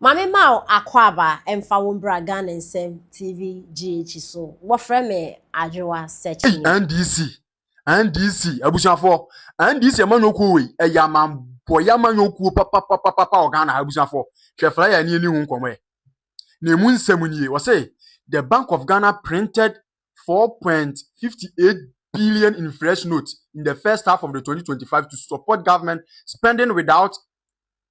Mame Mao Akwaba emfa wombra Ghana nsem TV GH so. Wo frɛ me adwowa search ni. NDC abusuafo NDC amanyoku we eyaman boya manyoku papa Ghana abusuafo hwefra ya ni hu nkomo e na emu nsɛm nie wɔ say the Bank of Ghana printed 4.58 billion in fresh notes in the first half of the 2025 to support government spending without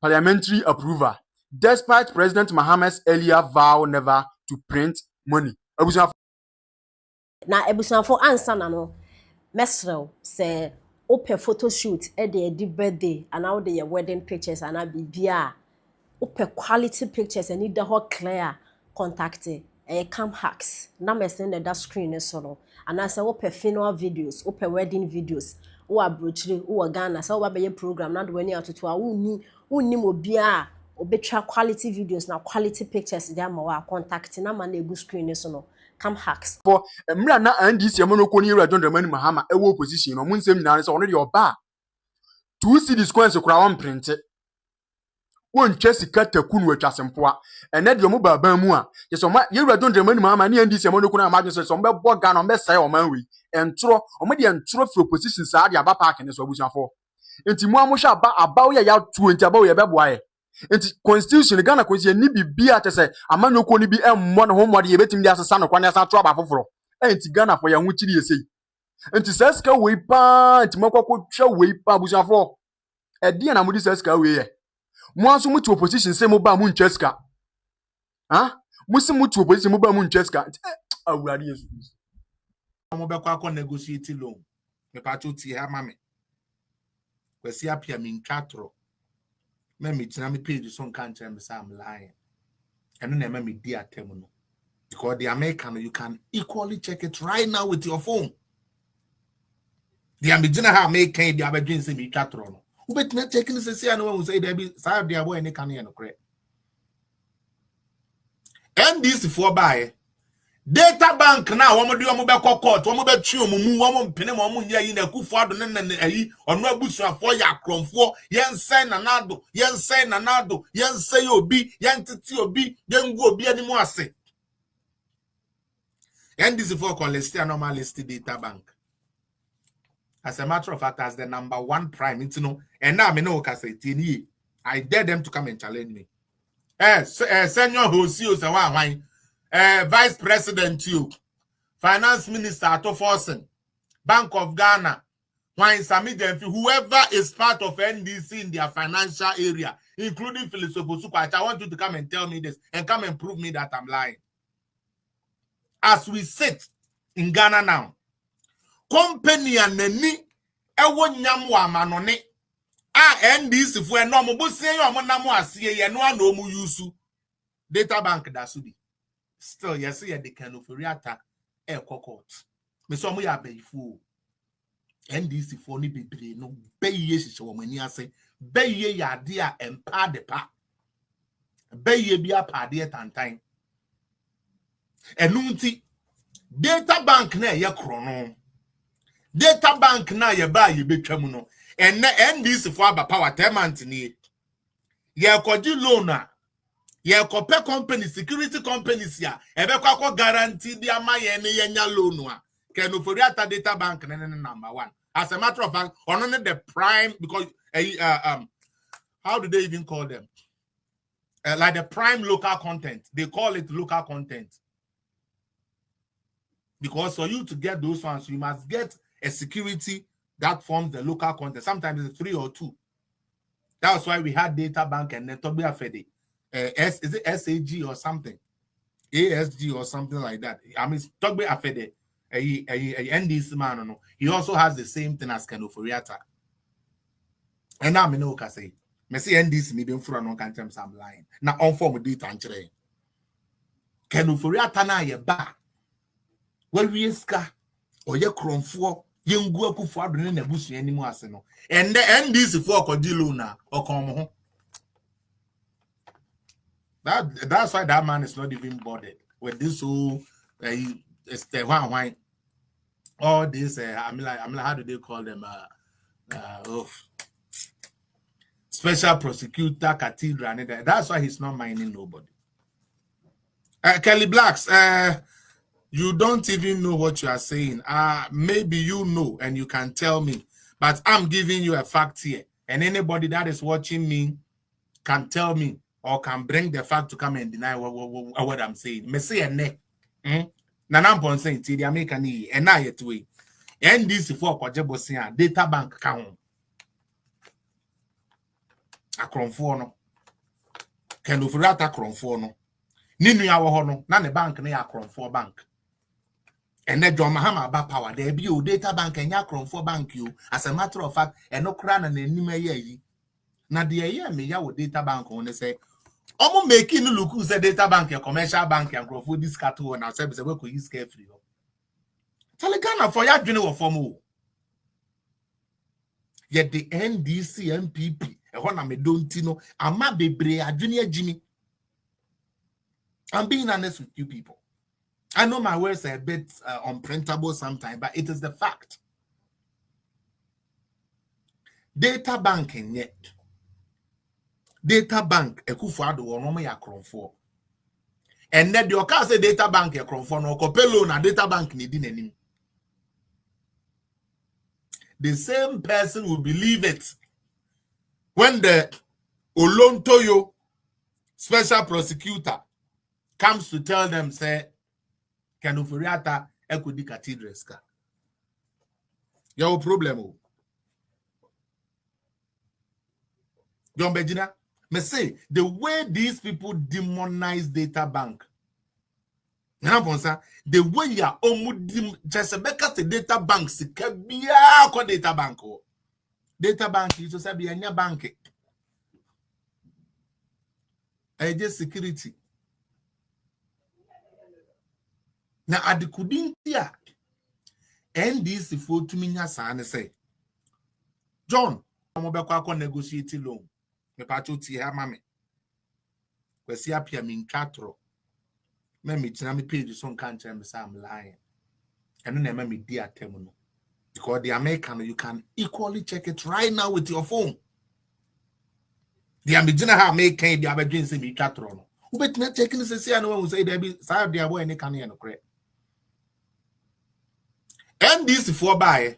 parliamentary approval, despite President Mohammed's earlier vow never to print money. Na ebusanfo ansa na no mesrew se ope photo shoot e de edi birthday and how your wedding pictures and bibia ope quality pictures and need the hot clear contact cam hacks na me send that screen so no and I say ope funeral videos ope wedding videos wo abrochire wo Ghana say wo ba be program na do wani atoto a wonni mo bia obetwa quality videos na quality pictures dey ama wa contact na ma na egu screen so no cam hacks for mra na NDC amonoko ni Awurade John Dramani Mahama ewo opposition no mun nsem nyina se ono de oba 2 cedis coins kura won print won twa sika taku no atwa sempoa ene de omo baba mu a ye so ma Awurade John Dramani Mahama ni NDC amonoko na amagye so mbe bo Ghana mbe sai o man wi entro omo de entro for opposition sa de aba park ne so abusuafo enti mu amohwa aba wo ya 20 aba wo ye beboa ye enti constitution Ghana constitution ni bibia tese amanoko ni bi emmo ne ho mmode ye betim de asesa no kwane asa tro aba foforo enti Ghana for ya hu chiri yesei enti seska we pa enti makoko twa we pa abusuafo e de na mudi seska we ye mo aso mutu opposition se mo ba mu ntweska ha musi mutu opposition mo ba mu ntweska Awurade Yesu Kristo mo be kwa negotiate loan me pa cho ti ha mame kwesi apia min katro me tina me page so nka nkyere me say I'm lying eno na me di atem no because the American you can equally check it right now with your phone the amigina ha me kan dia badwin se me katro no wo betina check ni se sia no wo say there be say dia boy ni kan ye no kre NDC for buy data bank na wo mo de wo be court wo mo be twi omumu wo mo mpene mo mo nya yi na kufu ado ne ayi ono abusuafo ya kromfo yensen na nado yensen obi yentiti obi yengu obi animu ase NDC for collect normal list data bank as a matter of fact as the number 1 prime you know and now me no ka say tini I dare them to come and challenge me senior hosio se wa hwan vice president you finance minister Ato Forsen, Bank of Ghana, whoever is part of NDC in their financial area, including Philip Sobosukwach, I want you to come and tell me this and come and prove me that I'm lying. As we sit in Ghana now, company and neni ewo nyamwa manone NDC for no mo bose yo mo namo asiye ye no ano mu yusu data bank da so bi still yes ye de kan of reattack court. Me so mo ya bayifo NDC for ni bebre no bayiye hihye wo mani ase bayiye ya de a empa de pa bayiye bi apade tantan enu nti data bank na ye krono data bank na ye ba ye betwam no enne NDC for aba power tenant ni ye kodi loan a ye kope company security companies ya ebe kwa guarantee dia maye ne yenya loan a kenu for data bank number 1 as a matter of fact only the prime because how do they even call them like the prime local content they call it local content because for you to get those ones you must get a security that forms the local content sometimes it's 3 or 2 that's why we had data bank and then Tobia Fede is it SAG or something ASG or something like that. I mean, Togbe Afede, a NDC man, no, he also has the same thing as Kenoforiata. And now I know say, me see NDC me been for no can tell I'm lying. Now on form data and chere. Kenoforiata na ye ba. Well we ska or ye kromfo ye ngu akufo adone na busu animu ase no. And the NDC for kodilo na or come home. That's why that man is not even bothered with this whole all this I'm like how do they call them special prosecutor cathedral. That's why he's not minding nobody. Kelly Blacks, you don't even know what you are saying. Maybe you know and you can tell me, but I'm giving you a fact here. And anybody that is watching me can tell me or can bring the fact to come and deny what I'm saying. Me say a neck. Nanam saying the American and I yet way. And this for Kwajebosia data bank count. A cronfono. Can you forget a cronfono? Ninu ya wohono, na ne bank na ya cronfo bank. And then John Mahama about power. There be your data bank and ya cronfo bank you. As a matter of fact, and no crown and anime ye. Na the year me ya with data bank on say. Omo making look who's a data bank, a commercial bank, and cronfo this cattle and ourselves we could use carefully. Telegana for ya journey of form. Yet the NDC MPP, a one I don't know, ama bebre a junior Jimmy. I'm being honest with you people. I know my words are a bit unprintable sometimes, but it is the fact. Data banking yet. Data bank ekufuado wonomo ya kronfo. And then the oka say data bank ya kronfo no kopelo na data bank ni di nanim. The same person will believe it when the Olontoyo special prosecutor comes to tell them, say, Kanufuriata ekudi cathedralska. Your problem. John Bejina, me say the way these people demonize data bank. The way you are almost just a data bank, data bank. Data bank is just be a bank. Just security. Now at the couldn't hear. And this for to me say, John, I'm about to negotiate loan. Me pacho ti ha mame. Kwesi apia min twatro. Me tina me page so nkan kire me say I'm lying. And no me di atem no. Because the American you can equally check it right now with your phone. The American ha American be abedwin say me twatro no. Who bet na checking say and one say there be say there boy any can no correct. And this for buy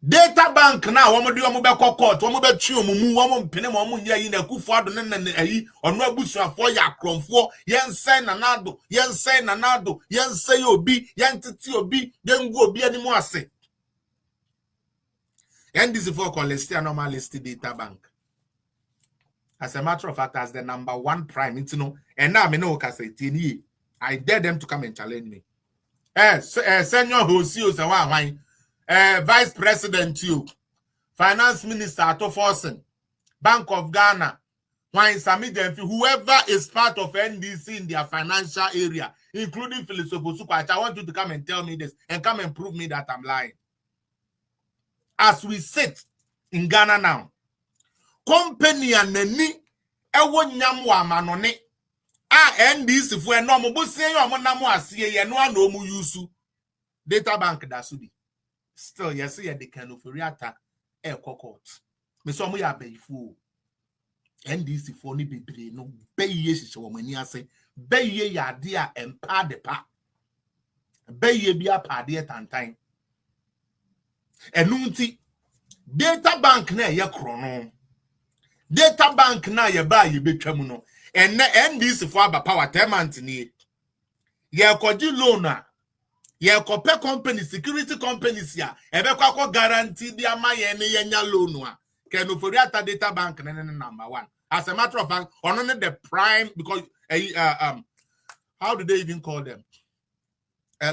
data bank now womo de womo be court womo be twi omumu womo mpene mo omo nya yi na kufuado ne ayi ono abusuafo ya kromfo yensen nanado yensen obi yentiti obi yengu obi animu ase. And this for Colestia normal listed data bank. As a matter of fact, as the #1 prime, it's no, and now me know say I dare them to come and challenge me. Senior Hosio Sawa, Vice President you, Finance Minister Ato Forsen, Bank of Ghana, whoever is part of NDC in their financial area, including Phyllis Ofosukwach, I want you to come and tell me this and come and prove me that I'm lying. As we sit in Ghana now, company and nani ewo nyamwa manone NDC fu eno mo bosie yo mo namu asie ye no ana mu yusu data bank da so bi still yes ye de kan oforiata e court me so mo ya bayifu NDC fu ni bebre no bayiye hihye wo mani ase bayiye ya de a empa de pa bayiye bi apade tantan enu nti data bank na ye krono data bank na ye ba ye betwam no and NDC for aba power 10 months ni ye koji loan a ye kope company security companies ya ebe kwa guarantee dia ma ye ne yenya loan a can oforiata data bank na #1 as a matter of fact on the prime because how do they even call them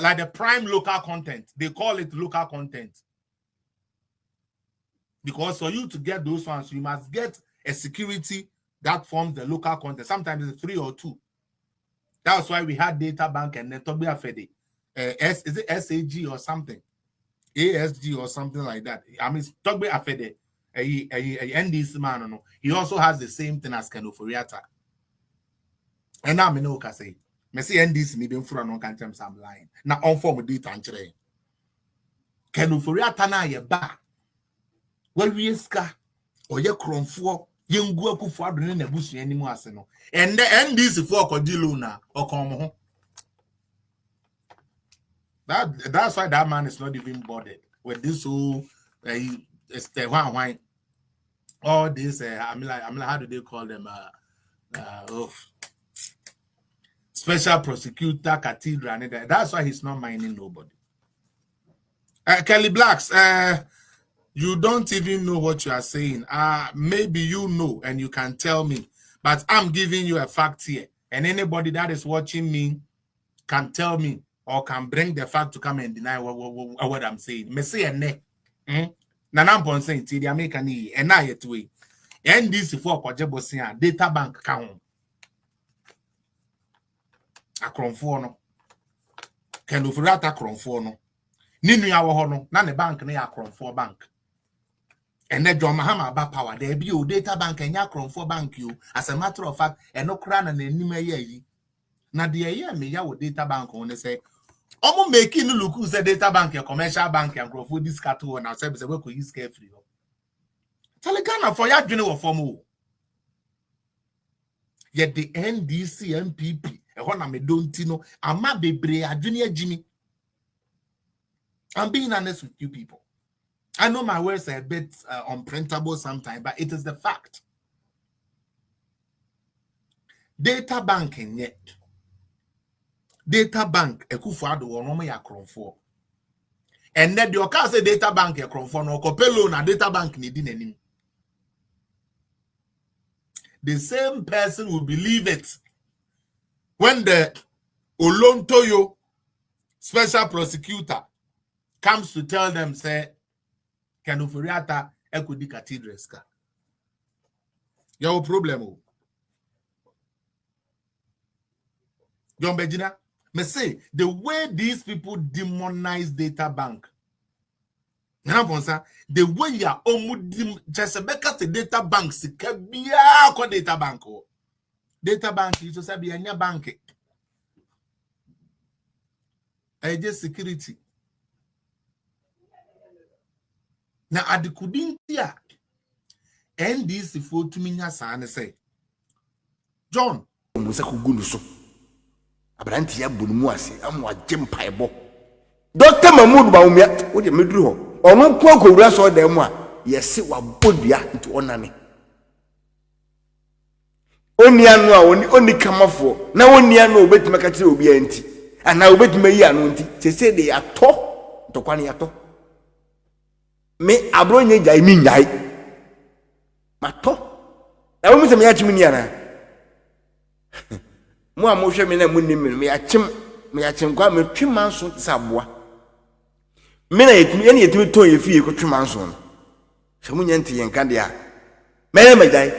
like the prime local content, they call it local content because for you to get those ones you must get a security that forms the local content. Sometimes it's 3 or 2. That's why we had data bank and then Tobia Fede. Is it SAG or something? ASG or something like that. I mean, Tobia Fede, a NDC man, no. He also has the same thing as Kenoforiata. And now I know what I say. I see NDC me being front on can't I'm lying. Now on form with data and today. Kenoforiata na ye ba. Well, we ska or ye cronfo. yengu akufo adone na busu animu ase no and the NDC for kodilo na okomo that's why that man is not even bothered with this whole why all this I'm like how do they call them special prosecutor cathedral and that's why he's not minding nobody. Kelly Blacks, you don't even know what you are saying. Maybe you know and you can tell me, but I'm giving you a fact here, and anybody that is watching me can tell me or can bring the fact to come and deny what I'm saying. Me say ne. Nanampon saying ti the American and na yet way. And this for Kwajebosia data bank account. Akronfo no. Can ofurata akronfo no. Ninu ya wo no na ne bank na ya akronfo bank. And then John Mahama about power. There be your data bank and ya akronfo bank you. As a matter of fact, and no crown and anime ye. Na the year me ya wo data bank on say omo making no look say data bank your commercial bank and growth this cattle and ourselves we could use carefree. Telegana for ya dwene wo form. Yet the NDC MPP e ho na me don't know ama bebre adwene agimi. I'm being honest with you people. I know my words are a bit unprintable sometimes, but it is the fact. Data banking yet. Data bank ekufuado wono ya kronfo. And then the oka say data bank e kronfo no kopelo na data bank ni di nanim. The same person will believe it when the Olontoyo special prosecutor comes to tell them say Kanufuriata ekudi cathedral ska. Your problem. John Bejina, me say the way these people demonize data bank. The way you are just a data bank, data bank. Data bank is just be a bank. I just security. Now at the couldn't here. And this is for to me say. John. Abrantia bunumu ase amwa jempaebo Dr. Mahmoud Baumia wo de meduru ho ono nko akowura so da mu a yesi wabodua nti onane onia no a oni kamafo na onia no obetima ka kire obi anti ana obetima yi anu nti sese de yato ntokwane yato me abronye jai mi nyai mato na wo mi se me ya chimi ni ana mo a mo hwe me na mo nim me achim kwa me twimanso tsaboa me na yetumi ton ye fie ko twimanso no se mo nyante yen ka de a me na dai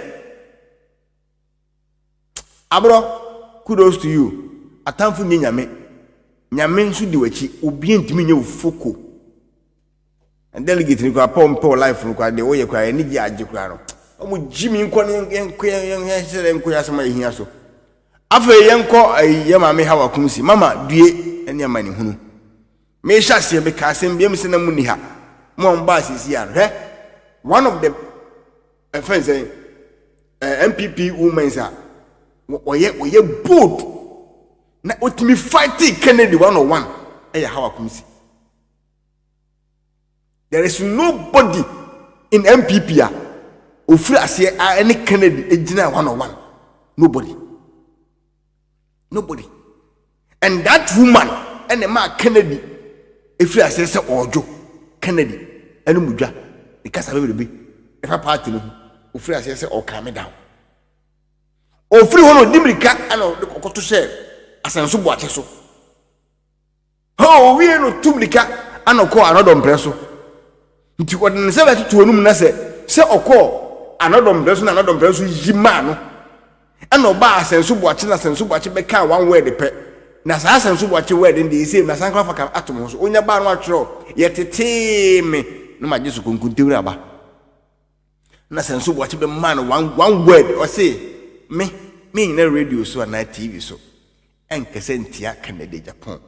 abro kudos to you atamfu nyame nsu di wachi obi ntimi nye ofoko and delegate ni kwa pompo life no kwa de wo ye kwa ni gi age kwa no o jimi nko yen sere nko ya sama ehia so afa yenko yema me hawa kumsi mama due ene amani hunu me hyase be ka asem biem se na muni ha mo mba sisi ya one of the friends MPP women sa oye bold na otimi fighting Kennedy 101 hawa kumsi. There is nobody in MPP ofri ase any Kennedy ejina 101. Nobody. And that woman and the man Kennedy, if you are saying Ojo Kennedy, and Muja, the Casa will be if a party if you are saying or calm down. Or free one of Dimrika and the Cocoto share as an subwacheso. Oh, we are no Tumrika and a call another umpresso. Into what in 7 to a room, say or call another umpresso, another umpresso, Jimano. And no bars and subwatching be can one word the pet. Nasas and subwatching word in the same as Sanka atoms, only about what throw, yet a team, no matter who could do rubber. Nasan subwatching the man one word or say, me in a radio so a night TV so. And Cassentia Canada Japan,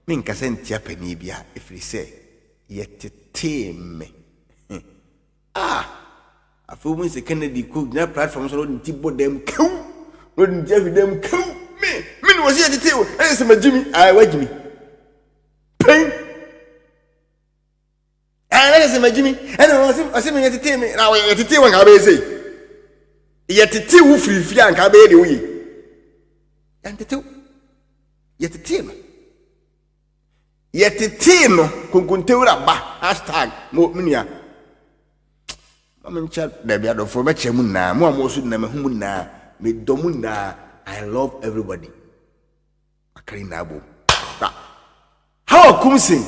mean Cassentia Penibia, if we say, yet a team. afu mu se Kennedy ko na platform so no nti bo dem kaw no nti dem kaw me no was yet tete e se magimi ai wagimi pen ana se magimi ana wase me tete me na we tete wan ka be sei ye tete wo frifiri an ka be de wo yi yan tete ye tete no no konkontewura ba #mo Mamencha Debbie Adolfo Mechemuna, Moamosu Namahumuna, Midomuna. I love everybody. Akarinabo. How come sing?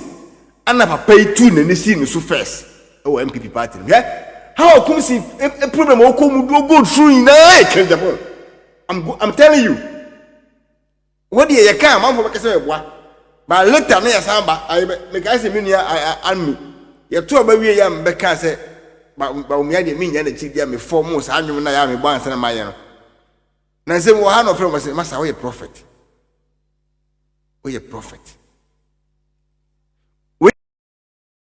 Anna pay two and see so first. Oh, MPP party. Yeah? How come sing a problem will come go through in a I'm telling you. What do you come? I'm for say what? But later, I make I say, I me. You're two baby, I'm because but me ade me nya na chidia me form so anwum na ya me ban sana maye no na se wo ha no from say masa we prophet